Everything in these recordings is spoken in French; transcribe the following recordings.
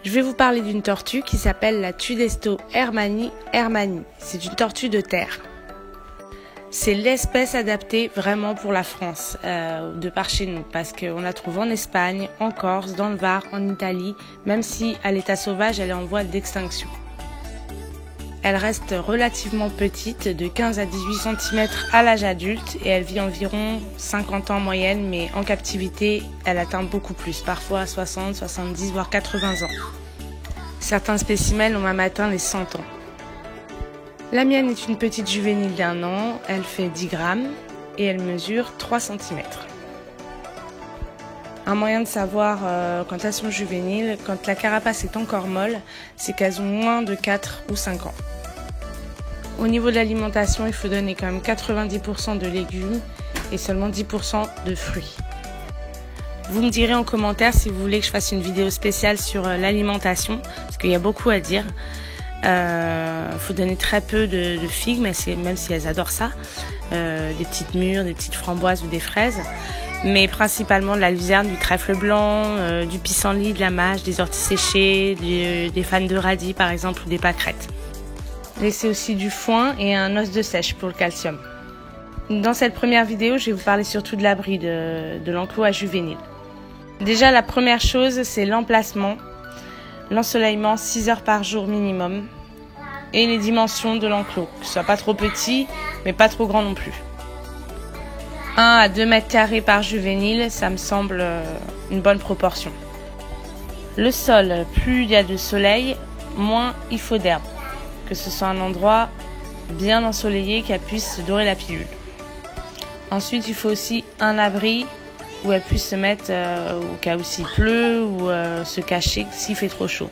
Je vais vous parler d'une tortue qui s'appelle la Tudesto hermanni. C'est une tortue de terre. C'est l'espèce adaptée vraiment pour la France, de par chez nous, parce qu'on la trouve en Espagne, en Corse, dans le Var, en Italie, même si à l'état sauvage elle est en voie d'extinction. Elle reste relativement petite, de 15 à 18 cm à l'âge adulte, et elle vit environ 50 ans en moyenne, mais en captivité, elle atteint beaucoup plus, parfois 60, 70, voire 80 ans. Certains spécimens ont même atteint les 100 ans. La mienne est une petite juvénile d'1 an, elle fait 10 grammes et elle mesure 3 cm. Un moyen de savoir quand elles sont juvéniles, quand la carapace est encore molle, c'est qu'elles ont moins de 4 ou 5 ans. Au niveau de l'alimentation, il faut donner quand même 90% de légumes et seulement 10% de fruits. Vous me direz en commentaire si vous voulez que je fasse une vidéo spéciale sur l'alimentation, parce qu'il y a beaucoup à dire. Faut donner très peu de figues, même si elles adorent ça. Des petites mûres, des petites framboises ou des fraises. Mais principalement de la luzerne, du trèfle blanc, du pissenlit, de la mâche, des orties séchées, des fans de radis par exemple ou des pâquerettes. Laissez aussi du foin et un os de sèche pour le calcium. Dans cette première vidéo, je vais vous parler surtout de l'abri de l'enclos à juvéniles. Déjà, la première chose, c'est l'emplacement, l'ensoleillement 6 heures par jour minimum et les dimensions de l'enclos, que ce soit pas trop petit, mais pas trop grand non plus. 1 à 2 mètres carrés par juvénile, ça me semble une bonne proportion. Le sol, plus il y a de soleil, moins il faut d'herbe. Que ce soit un endroit bien ensoleillé qu'elle puisse dorer la pilule. Ensuite, il faut aussi un abri où elle puisse se mettre au cas où s'il pleut ou se cacher s'il fait trop chaud.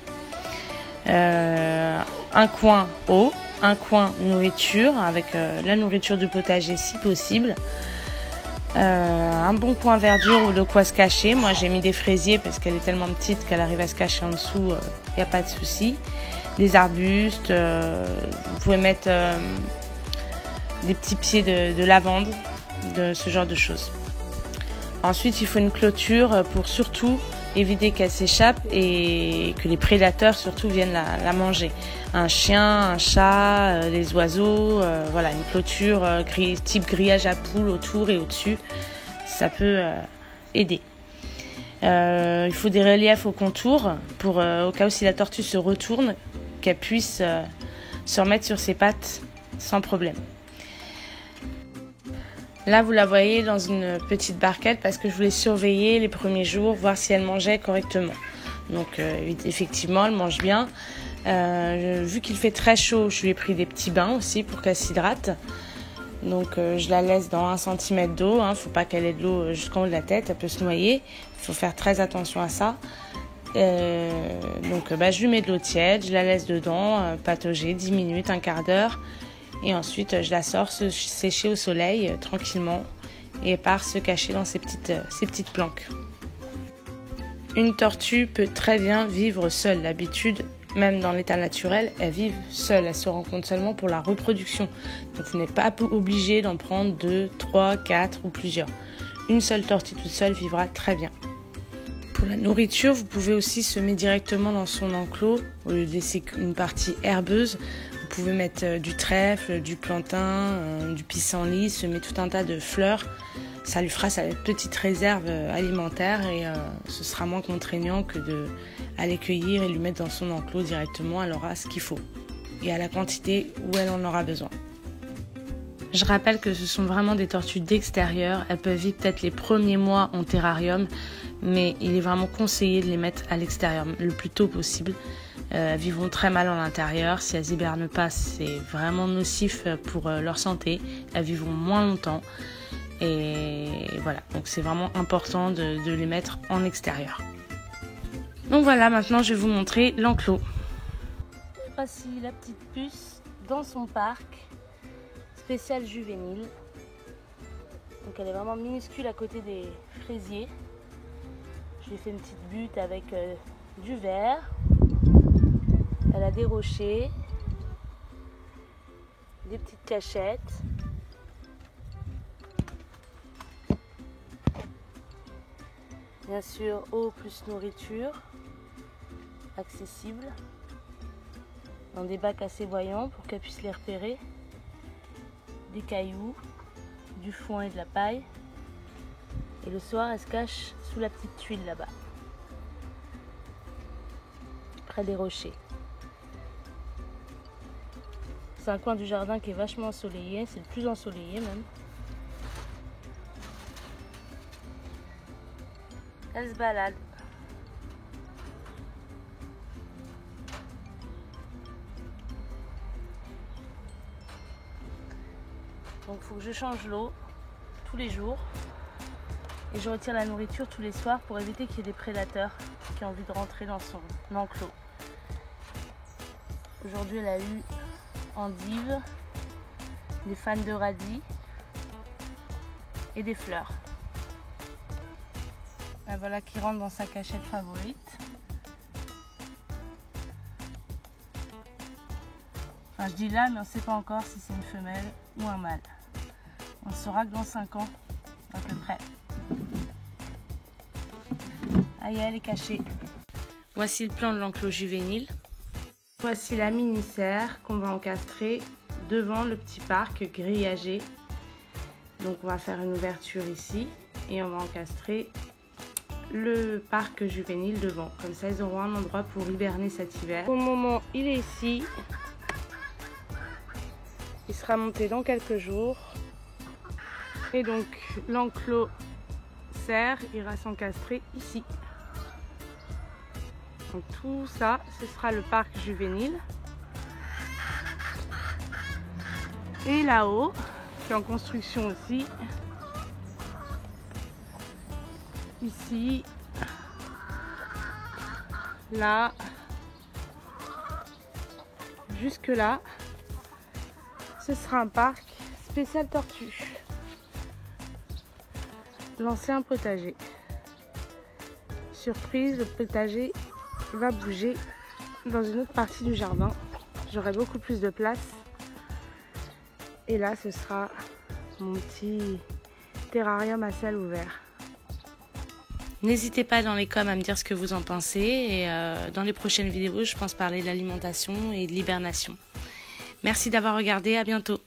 Un coin eau, un coin nourriture avec la nourriture du potager si possible. Un bon coin verdure ou de quoi se cacher. Moi j'ai mis des fraisiers parce qu'elle est tellement petite qu'elle arrive à se cacher en dessous, il n'y a pas de souci. Des arbustes, vous pouvez mettre des petits pieds de lavande, de ce genre de choses. Ensuite il faut une clôture pour surtout éviter qu'elle s'échappe et que les prédateurs surtout viennent la manger. Un chien, un chat, des oiseaux, voilà, une clôture type grillage à poules autour et au-dessus, ça peut aider. Il faut des reliefs au contour pour au cas où si la tortue se retourne, qu'elle puisse se remettre sur ses pattes sans problème. Là, vous la voyez dans une petite barquette parce que je voulais surveiller les premiers jours, voir si elle mangeait correctement. Donc, effectivement, elle mange bien. Vu qu'il fait très chaud, je lui ai pris des petits bains aussi pour qu'elle s'hydrate. Donc, je la laisse dans 1 cm d'eau. Faut pas qu'elle ait de l'eau jusqu'en haut de la tête, elle peut se noyer. Il faut faire très attention à ça. Donc, je lui mets de l'eau tiède, je la laisse dedans, patauger 10 minutes, un quart d'heure. Et ensuite, je la sors sécher au soleil tranquillement et elle part se cacher dans ces petites planques. Une tortue peut très bien vivre seule. D'habitude, même dans l'état naturel, elles vivent seules. Elles se rencontrent seulement pour la reproduction. Donc vous n'êtes pas obligé d'en prendre 2, 3, 4 ou plusieurs. Une seule tortue toute seule vivra très bien. Pour la nourriture, vous pouvez aussi semer directement dans son enclos au lieu de laisser une partie herbeuse. Vous pouvez mettre du trèfle, du plantain, du pissenlit, semer tout un tas de fleurs. Ça lui fera sa petite réserve alimentaire et ce sera moins contraignant que d'aller cueillir et lui mettre dans son enclos directement. Elle aura ce qu'il faut et à la quantité où elle en aura besoin. Je rappelle que ce sont vraiment des tortues d'extérieur. Elles peuvent vivre peut-être les premiers mois en terrarium, mais il est vraiment conseillé de les mettre à l'extérieur le plus tôt possible. Elles vivront très mal en l'intérieur. Si elles hibernent pas, c'est vraiment nocif pour leur santé. Elles vivront moins longtemps. Et voilà, donc c'est vraiment important de les mettre en extérieur. Donc voilà, maintenant je vais vous montrer l'enclos. Voici la petite puce dans son parc spécial juvénile. Donc elle est vraiment minuscule à côté des fraisiers. Je lui ai fait une petite butte avec du verre. Elle a des rochers, des petites cachettes. Bien sûr, eau plus nourriture. accessibles, dans des bacs assez voyants pour qu'elle puisse les repérer, des cailloux, du foin et de la paille. Et le soir, elle se cache sous la petite tuile là-bas, près des rochers. C'est un coin du jardin qui est vachement ensoleillé, c'est le plus ensoleillé même. Elle se balade. Donc il faut que je change l'eau tous les jours. Et je retire la nourriture tous les soirs pour éviter qu'il y ait des prédateurs qui ont envie de rentrer dans son enclos. Aujourd'hui, elle a eu endives, des fans de radis et des fleurs. Et voilà qui rentre dans sa cachette favorite. Enfin, je dis là, mais on ne sait pas encore si c'est une femelle ou un mâle. On le saura que dans 5 ans, à peu près. Aïe, elle est cachée. Voici le plan de l'enclos juvénile. Voici la mini-serre qu'on va encastrer devant le petit parc grillagé. Donc on va faire une ouverture ici et on va encastrer le parc juvénile devant. Comme ça, ils auront un endroit pour hiberner cet hiver. Pour le moment, il est ici. Il sera monté dans quelques jours. Et donc, l'enclos serre ira s'encastrer ici. Donc tout ça, ce sera le parc juvénile. Et là-haut, qui est en construction aussi, ici, là, jusque là, ce sera un parc spécial tortue. L'ancien potager. Surprise, le potager va bouger dans une autre partie du jardin. J'aurai beaucoup plus de place. Et là, ce sera mon petit terrarium à ciel ouvert. N'hésitez pas dans les coms à me dire ce que vous en pensez. Et dans les prochaines vidéos, je pense parler de l'alimentation et de l'hibernation. Merci d'avoir regardé. À bientôt.